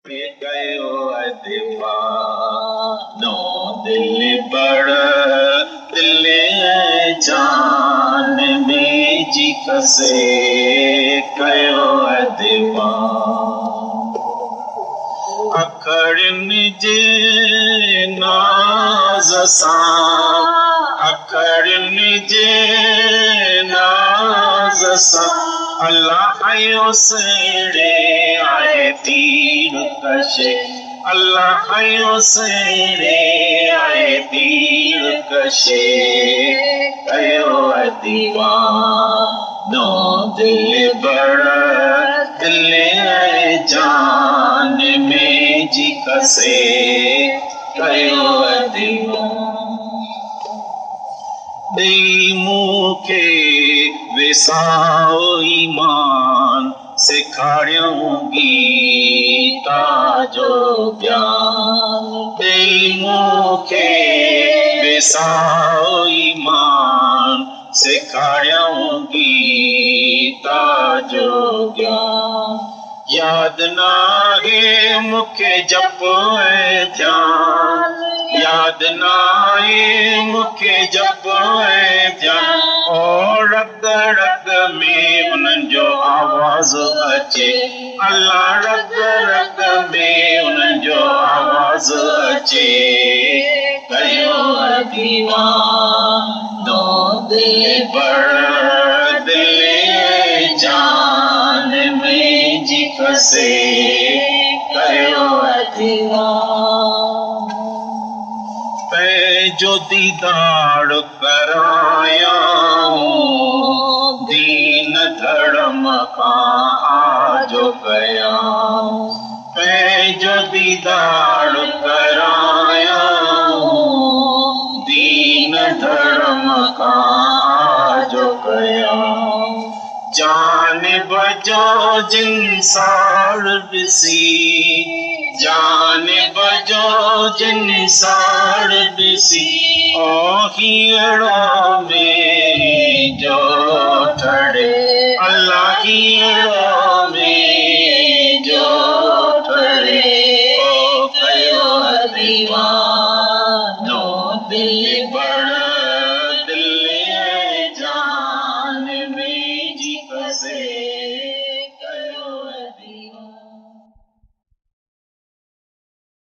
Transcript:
कयो दीवानो दिल बड़ दिल जान में जी कसे कयो दीवानो अखड़नि जे नाज़ सां अखड़नि जे नाज़ सां अल्लाह आयो सेड़े आए तीर कशे अल्लाह आयो सेड़े आए तीर कशे कयो दीवानो दिल बड़ दिल जान में जी कसे कयो दीवानो मूंखे विसाओ ईमान सिखारियूं गीता जो ज्ञान मूंखे विसाओ ईमान सिखारियूं गीता जो ज्ञान याद नाहे मूंखे जप ऐं ध्यान याद नाहे मूंखे जप ऐं ध्यान और रग रग में उन्हनि जो आवाज़ अचे अल्लाह रग रग में उन्हनि जो आवाज़ अचे कयो दीवानो दिल बड़ दिल जान में जी कसे कयो दीवानो पंहिंजो दीदार करायां दीन धर्म खां आजो कयां पंहिंजो दीदार करायां दीन धर्म खां आजो कयां जान बजो जिन सार ॾिसी जान बजो जिन सार ॾिसी ओ हीअड़ो में जो ठड़े अल्लाह हीअड़ो में जो ठड़े ओ कयो दीवानो दिल